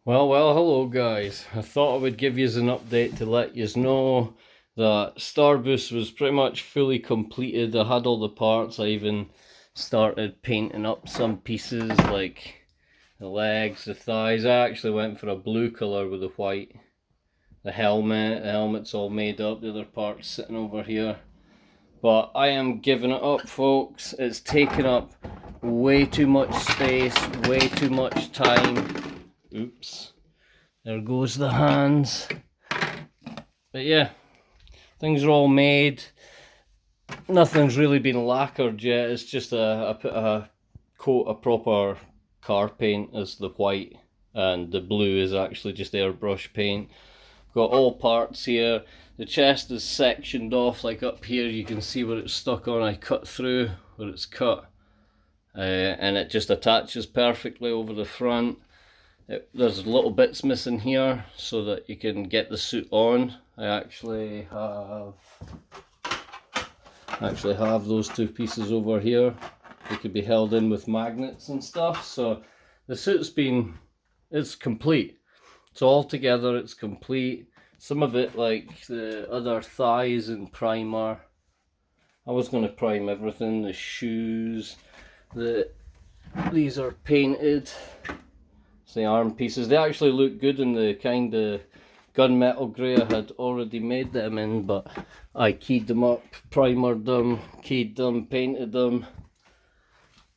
Well, hello guys. I thought I would give you an update to let you know that Starboost was pretty much fully completed. I had all the parts. I even started painting up some pieces like the legs, the thighs. I actually went for a blue colour with the white. The helmet's all made up, the other part's sitting over here. But I am giving it up, folks. It's taken up way too much space, way too much time. Oops. There goes the hands. But yeah, things are all made. Nothing's really been lacquered yet. It's just a coat of proper car paint as the white, and the blue is actually just airbrush paint. Got all parts here. The chest is sectioned off, like up here you can see where it's stuck on. I cut through where it's cut, and it just attaches perfectly over the front. There's little bits missing here so that you can get the suit on. I actually have those two pieces over here. They could be held in with magnets and stuff. So the suit's it's complete. It's all together, it's complete. Some of it, like the other thighs and primer. I was going to prime everything, the shoes, these are painted. The arm pieces, they actually look good in the kind of gunmetal grey I had already made them in, but I keyed them up, primered them, keyed them, painted them.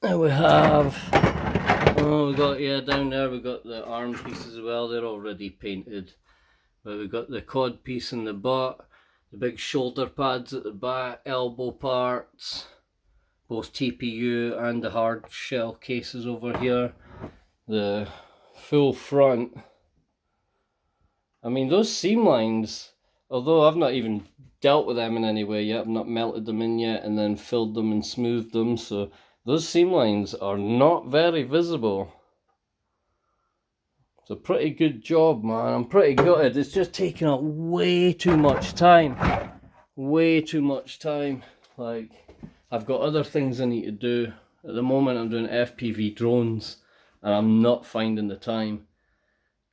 Now we have, we got, down there we got the arm pieces as well. They're already painted, but we got the cod piece in the butt, the big shoulder pads at the back, elbow parts, both TPU and the hard shell cases over here, the full front. I mean, those seam lines, although I've not even dealt with them in any way yet, I've not melted them in yet and then filled them and smoothed them, so those seam lines are not very visible. It's a pretty good job, man. I'm pretty gutted. It's just taking up way too much time. Way too much time. Like, I've got other things I need to do. At the moment I'm doing FPV drones, and I'm not finding the time.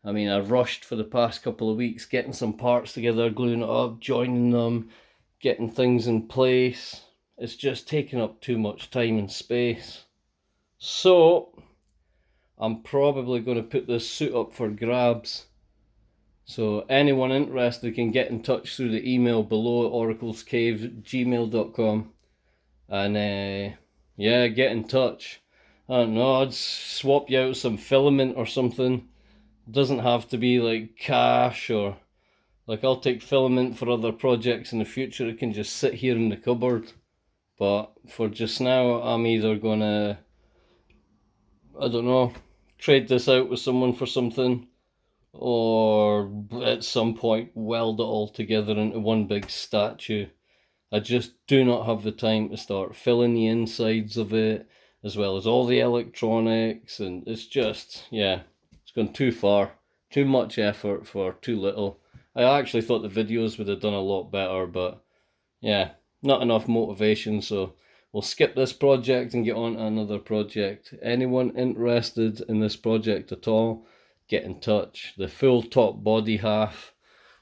I mean, I rushed for the past couple of weeks, getting some parts together, gluing it up, joining them, getting things in place. It's just taking up too much time and space. So, I'm probably going to put this suit up for grabs. So, anyone interested can get in touch through the email below, oraclescave@gmail.com. And, yeah, get in touch. I don't know, I'd swap you out some filament or something. It doesn't have to be like cash, or like I'll take filament for other projects in the future. It can just sit here in the cupboard. But for just now, I'm either gonna, I don't know, trade this out with someone for something, or at some point weld it all together into one big statue. I just do not have the time to start filling the insides of it, as well as all the electronics, and it's just, yeah, it's gone too far. Too much effort for too little. I actually thought the videos would have done a lot better, but yeah, not enough motivation, so we'll skip this project and get on to another project. Anyone interested in this project at all, get in touch. The full top body half.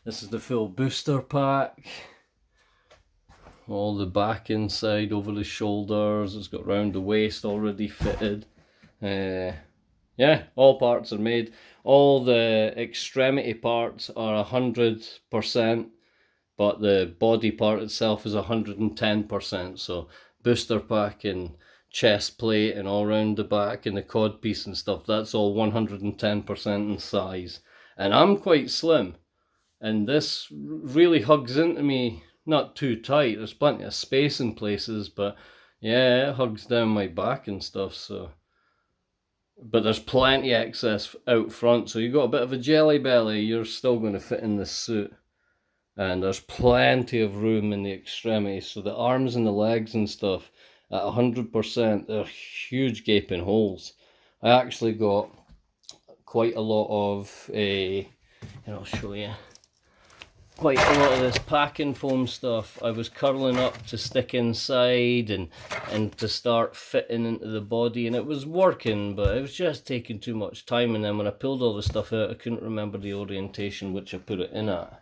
This is the full booster pack. All the back inside over the shoulders. It's got round the waist already fitted. Yeah, all parts are made. All the extremity parts are 100%, but the body part itself is 110%. So booster pack and chest plate and all round the back and the cod piece and stuff, that's all 110% in size. And I'm quite slim, and this really hugs into me. Not too tight, there's plenty of space in places, but yeah, it hugs down my back and stuff, so. But there's plenty of excess out front, so you've got a bit of a jelly belly, you're still going to fit in this suit. And there's plenty of room in the extremities, so the arms and the legs and stuff, at 100%, they're huge gaping holes. I actually got quite a lot of I'll show you. quite a lot of this packing foam stuff I was curling up to stick inside and to start fitting into the body, and it was working, but it was just taking too much time. And then when I pulled all the stuff out, I couldn't remember the orientation which I put it in at,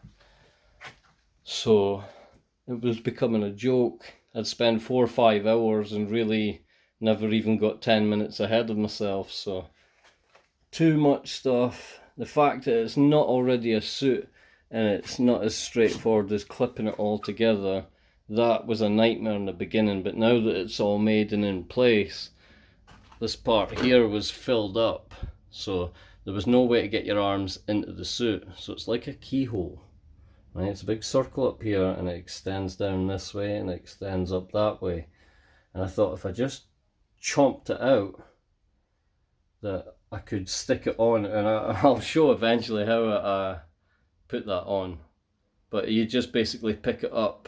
so it was becoming a joke. I'd spend 4 or 5 hours and really never even got 10 minutes ahead of myself. So too much stuff. The fact that it's not already a suit and it's not as straightforward as clipping it all together, that was a nightmare in the beginning. But now that it's all made and in place, this part here was filled up, so there was no way to get your arms into the suit. So it's like a keyhole, right? It's a big circle up here and it extends down this way and it extends up that way. And I thought if I just chomped it out, that I could stick it on, and I'll show eventually how I put that on. But you just basically pick it up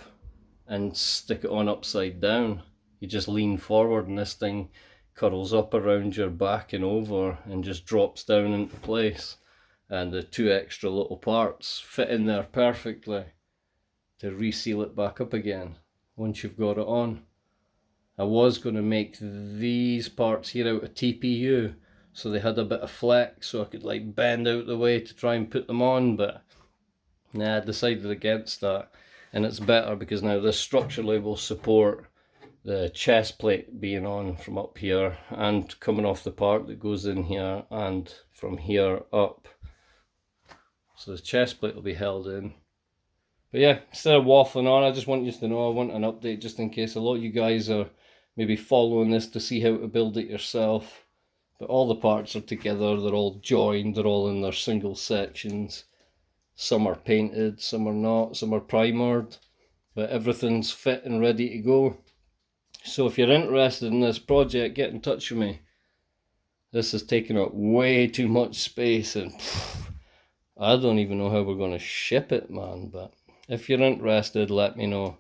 and stick it on upside down. You just lean forward and this thing curls up around your back and over and just drops down into place. And the 2 extra little parts fit in there perfectly to reseal it back up again once you've got it on. I was going to make these parts here out of TPU, so they had a bit of flex, so I could like bend out the way to try and put them on, but nah, I decided against that. And it's better because now this structurally will support the chest plate being on from up here and coming off the part that goes in here and from here up. So the chest plate will be held in. But yeah, instead of waffling on, I just want you to know, I want an update just in case a lot of you guys are maybe following this to see how to build it yourself. But all the parts are together, they're all joined, they're all in their single sections. Some are painted, some are not, some are primered, but everything's fit and ready to go. So if you're interested in this project, get in touch with me. This is taking up way too much space and I don't even know how we're going to ship it, man. But if you're interested, let me know.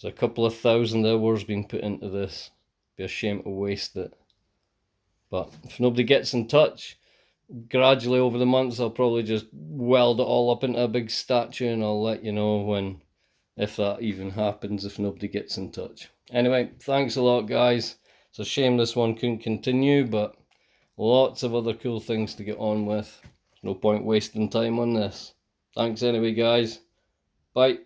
There's a couple of 1,000 hours being put into this. It'd be a shame to waste it. But if nobody gets in touch, gradually over the months I'll probably just weld it all up into a big statue, and I'll let you know when, if that even happens, if nobody gets in touch. Anyway, thanks a lot, guys. It's a shame this one couldn't continue, but lots of other cool things to get on with. No point wasting time on this. Thanks anyway, guys. Bye.